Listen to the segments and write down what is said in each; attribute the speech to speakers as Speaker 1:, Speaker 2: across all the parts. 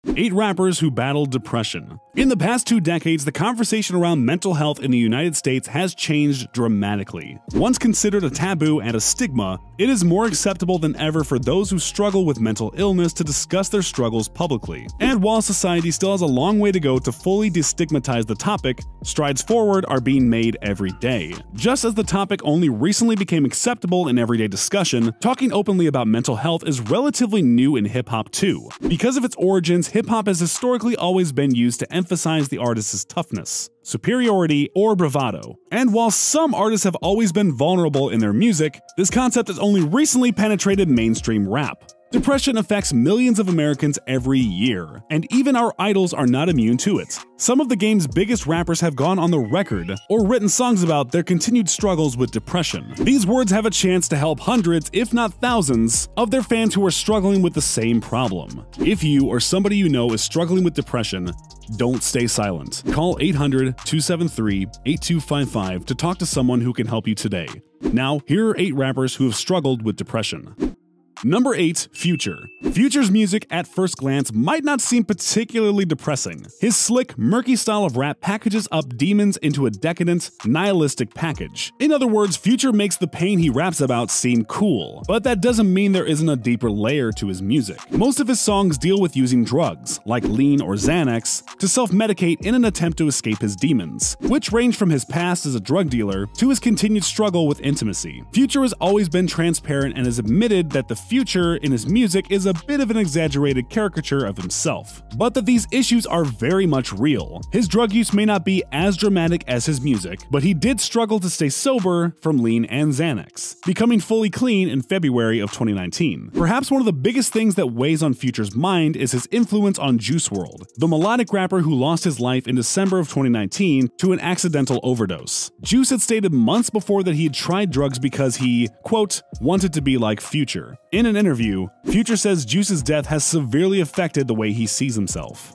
Speaker 1: 8 rappers who battled depression. In the past 2 decades, the conversation around mental health in the United States has changed dramatically. Once considered a taboo and a stigma, it is more acceptable than ever for those who struggle with mental illness to discuss their struggles publicly. And while society still has a long way to go to fully destigmatize the topic, strides forward are being made every day. Just as the topic only recently became acceptable in everyday discussion, talking openly about mental health is relatively new in hip-hop too. Because of its origins, hip-hop has historically always been used to emphasize the artist's toughness, superiority, or bravado. And while some artists have always been vulnerable in their music, this concept has only recently penetrated mainstream rap. Depression affects millions of Americans every year, and even our idols are not immune to it. Some of the game's biggest rappers have gone on the record or written songs about their continued struggles with depression. These words have a chance to help hundreds, if not thousands, of their fans who are struggling with the same problem. If you or somebody you know is struggling with depression, don't stay silent. Call 800-273-8255 to talk to someone who can help you today. Now, here are 8 rappers who have struggled with depression. Number 8. Future. Future's music at first glance might not seem particularly depressing. His slick, murky style of rap packages up demons into a decadent, nihilistic package. In other words, Future makes the pain he raps about seem cool, but that doesn't mean there isn't a deeper layer to his music. Most of his songs deal with using drugs, like lean or Xanax, to self-medicate in an attempt to escape his demons, which range from his past as a drug dealer to his continued struggle with intimacy. Future has always been transparent and has admitted that the Future in his music is a bit of an exaggerated caricature of himself, but that these issues are very much real. His drug use may not be as dramatic as his music, but he did struggle to stay sober from lean and Xanax, becoming fully clean in February of 2019. Perhaps one of the biggest things that weighs on Future's mind is his influence on Juice WRLD, the melodic rapper who lost his life in December of 2019 to an accidental overdose. Juice had stated months before that he had tried drugs because he, quote, wanted to be like Future. In an interview, Future says Juice's death has severely affected the way he sees himself.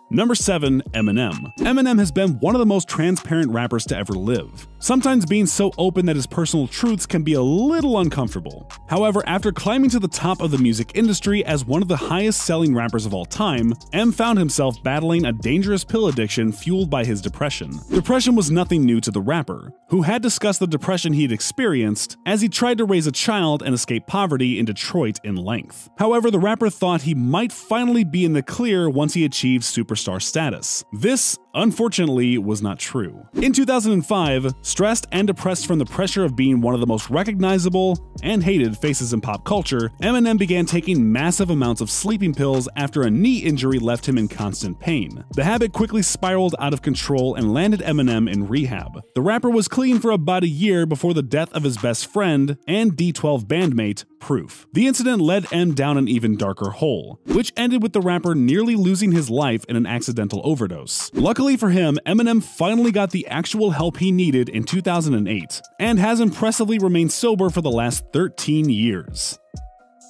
Speaker 1: Number 7. Eminem. Eminem has been one of the most transparent rappers to ever live, sometimes being so open that his personal truths can be a little uncomfortable. However, after climbing to the top of the music industry as one of the highest-selling rappers of all time, M found himself battling a dangerous pill addiction fueled by his depression. Depression was nothing new to the rapper, who had discussed the depression he'd experienced as he tried to raise a child and escape poverty in Detroit in length. However, the rapper thought he might finally be in the clear once he achieved superstar status. This, unfortunately, was not true. In 2005, stressed and depressed from the pressure of being one of the most recognizable and hated faces in pop culture, Eminem began taking massive amounts of sleeping pills after a knee injury left him in constant pain. The habit quickly spiraled out of control and landed Eminem in rehab. The rapper was clean for about a year before the death of his best friend and D12 bandmate, Proof. The incident led M down an even darker hole, which ended with the rapper nearly losing his life in an accidental overdose. Luckily for him, Eminem finally got the actual help he needed in 2008, and has impressively remained sober for the last 13 years.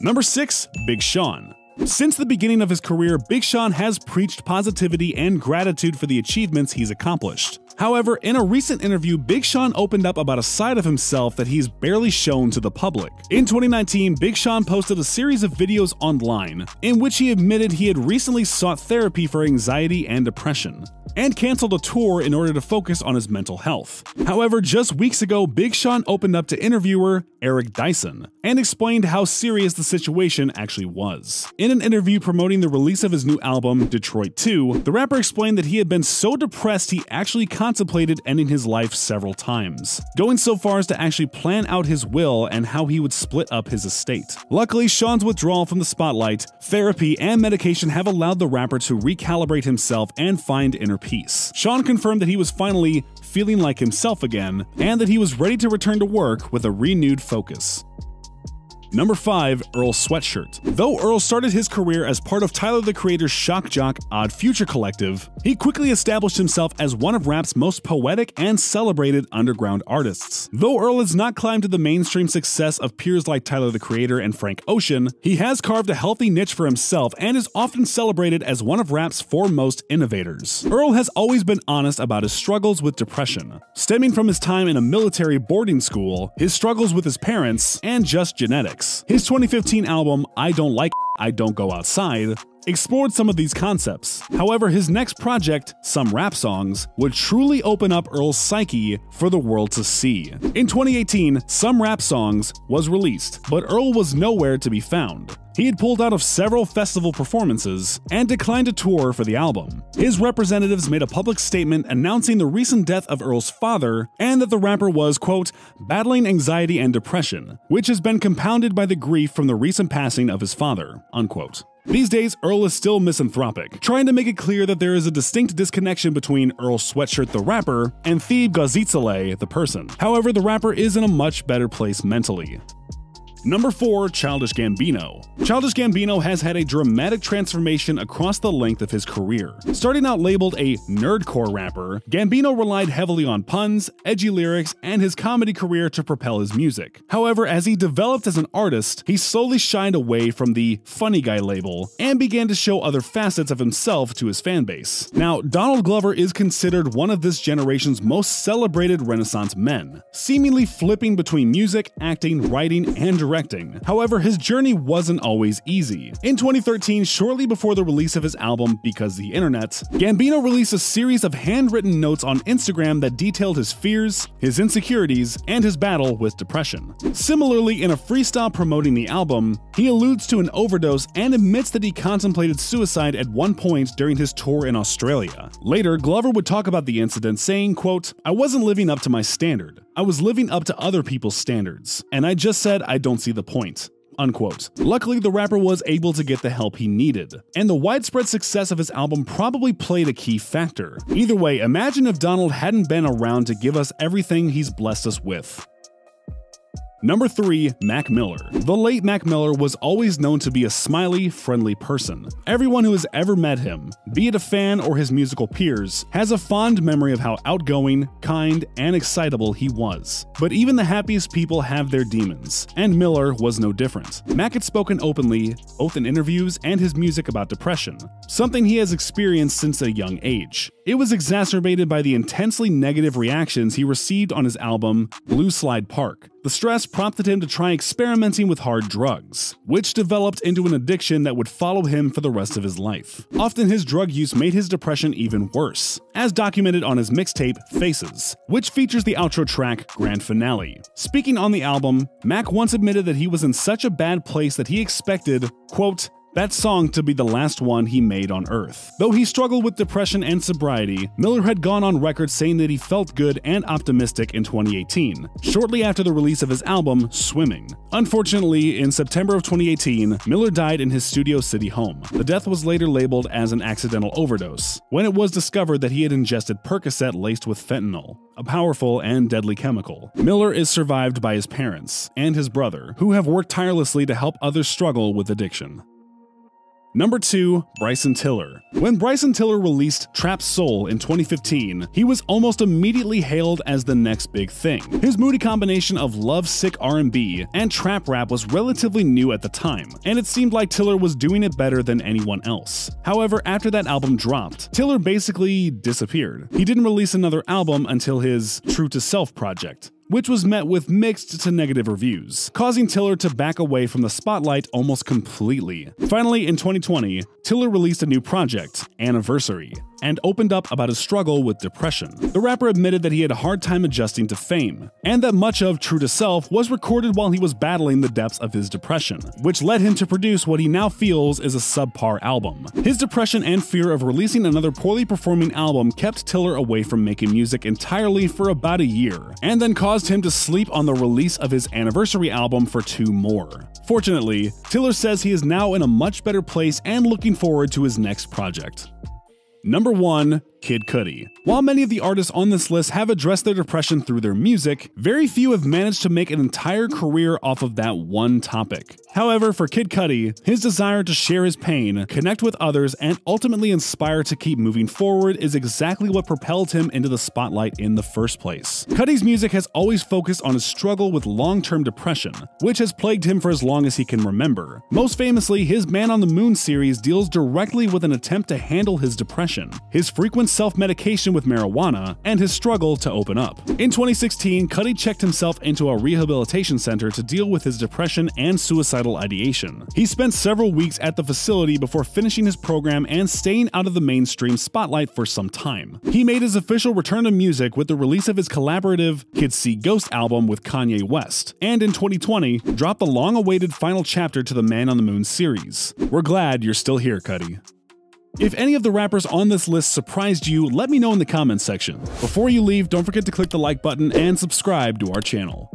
Speaker 1: Number 6. Big Sean. Since the beginning of his career, Big Sean has preached positivity and gratitude for the achievements he's accomplished. However, in a recent interview, Big Sean opened up about a side of himself that he's barely shown to the public. In 2019, Big Sean posted a series of videos online in which he admitted he had recently sought therapy for anxiety and depression, and canceled a tour in order to focus on his mental health. However, just weeks ago, Big Sean opened up to interviewer Eric Dyson and explained how serious the situation actually was. In an interview promoting the release of his new album, Detroit 2, the rapper explained that he had been so depressed he actually contemplated ending his life several times, going so far as to actually plan out his will and how he would split up his estate. Luckily, Sean's withdrawal from the spotlight, therapy, and medication have allowed the rapper to recalibrate himself and find inner peace. Sean confirmed that he was finally feeling like himself again, and that he was ready to return to work with a renewed focus. Number 5. Earl Sweatshirt. Though Earl started his career as part of Tyler the Creator's shock jock Odd Future collective, he quickly established himself as one of rap's most poetic and celebrated underground artists. Though Earl has not climbed to the mainstream success of peers like Tyler the Creator and Frank Ocean, he has carved a healthy niche for himself and is often celebrated as one of rap's foremost innovators. Earl has always been honest about his struggles with depression, stemming from his time in a military boarding school, his struggles with his parents, and just genetics. His 2015 album, I Don't Like I Don't Go Outside, explored some of these concepts. However, his next project, Some Rap Songs, would truly open up Earl's psyche for the world to see. In 2018, Some Rap Songs was released, but Earl was nowhere to be found. He had pulled out of several festival performances and declined a tour for the album. His representatives made a public statement announcing the recent death of Earl's father and that the rapper was, quote, battling anxiety and depression, which has been compounded by the grief from the recent passing of his father, unquote. These days, Earl is still misanthropic, trying to make it clear that there is a distinct disconnection between Earl Sweatshirt the rapper and Thebe Gazitsale the person. However, the rapper is in a much better place mentally. Number 4. Childish Gambino. Childish Gambino has had a dramatic transformation across the length of his career. Starting out labeled a nerdcore rapper, Gambino relied heavily on puns, edgy lyrics, and his comedy career to propel his music. However, as he developed as an artist, he slowly shined away from the funny guy label and began to show other facets of himself to his fanbase. Now, Donald Glover is considered one of this generation's most celebrated Renaissance men, seemingly flipping between music, acting, writing, and directing. However, his journey wasn't always easy. In 2013, shortly before the release of his album Because the Internet, Gambino released a series of handwritten notes on Instagram that detailed his fears, his insecurities, and his battle with depression. Similarly, in a freestyle promoting the album, he alludes to an overdose and admits that he contemplated suicide at one point during his tour in Australia. Later, Glover would talk about the incident, saying, quote, I wasn't living up to my standard. I was living up to other people's standards, and I just said I don't see the point, unquote. Luckily, the rapper was able to get the help he needed, and the widespread success of his album probably played a key factor. Either way, imagine if Donald hadn't been around to give us everything he's blessed us with. Number 3. Mac Miller. The late Mac Miller was always known to be a smiley, friendly person. Everyone who has ever met him, be it a fan or his musical peers, has a fond memory of how outgoing, kind, and excitable he was. But even the happiest people have their demons, and Miller was no different. Mac had spoken openly, both in interviews and his music, about depression, something he has experienced since a young age. It was exacerbated by the intensely negative reactions he received on his album Blue Slide Park. The stress prompted him to try experimenting with hard drugs, which developed into an addiction that would follow him for the rest of his life. Often his drug use made his depression even worse, as documented on his mixtape Faces, which features the outro track Grand Finale. Speaking on the album, Mac once admitted that he was in such a bad place that he expected, quote, that song to be the last one he made on Earth. Though he struggled with depression and sobriety, Miller had gone on record saying that he felt good and optimistic in 2018, shortly after the release of his album, Swimming. Unfortunately, in September of 2018, Miller died in his Studio City home. The death was later labeled as an accidental overdose, when it was discovered that he had ingested Percocet laced with fentanyl, a powerful and deadly chemical. Miller is survived by his parents and his brother, who have worked tirelessly to help others struggle with addiction. Number 2. Bryson Tiller. When Bryson Tiller released Trap Soul in 2015, he was almost immediately hailed as the next big thing. His moody combination of love-sick R&B and trap rap was relatively new at the time, and it seemed like Tiller was doing it better than anyone else. However, after that album dropped, Tiller basically disappeared. He didn't release another album until his True to Self project, which was met with mixed to negative reviews, causing Tiller to back away from the spotlight almost completely. Finally, in 2020, Tiller released a new project, Anniversary, and opened up about his struggle with depression. The rapper admitted that he had a hard time adjusting to fame, and that much of True to Self was recorded while he was battling the depths of his depression, which led him to produce what he now feels is a subpar album. His depression and fear of releasing another poorly performing album kept Tiller away from making music entirely for about a year, and then caused him to sleep on the release of his Anniversary album for 2 more. Fortunately, Tiller says he is now in a much better place and looking forward to his next project. Number 1. Kid Cudi. While many of the artists on this list have addressed their depression through their music, very few have managed to make an entire career off of that one topic. However, for Kid Cudi, his desire to share his pain, connect with others, and ultimately inspire to keep moving forward is exactly what propelled him into the spotlight in the first place. Cudi's music has always focused on his struggle with long-term depression, which has plagued him for as long as he can remember. Most famously, his Man on the Moon series deals directly with an attempt to handle his depression. His frequent self-medication with marijuana, and his struggle to open up. In 2016, Cudi checked himself into a rehabilitation center to deal with his depression and suicidal ideation. He spent several weeks at the facility before finishing his program and staying out of the mainstream spotlight for some time. He made his official return to music with the release of his collaborative Kids See Ghost album with Kanye West, and in 2020, dropped the long-awaited final chapter to the Man on the Moon series. We're glad you're still here, Cudi. If any of the rappers on this list surprised you, let me know in the comments section. Before you leave, don't forget to click the like button and subscribe to our channel.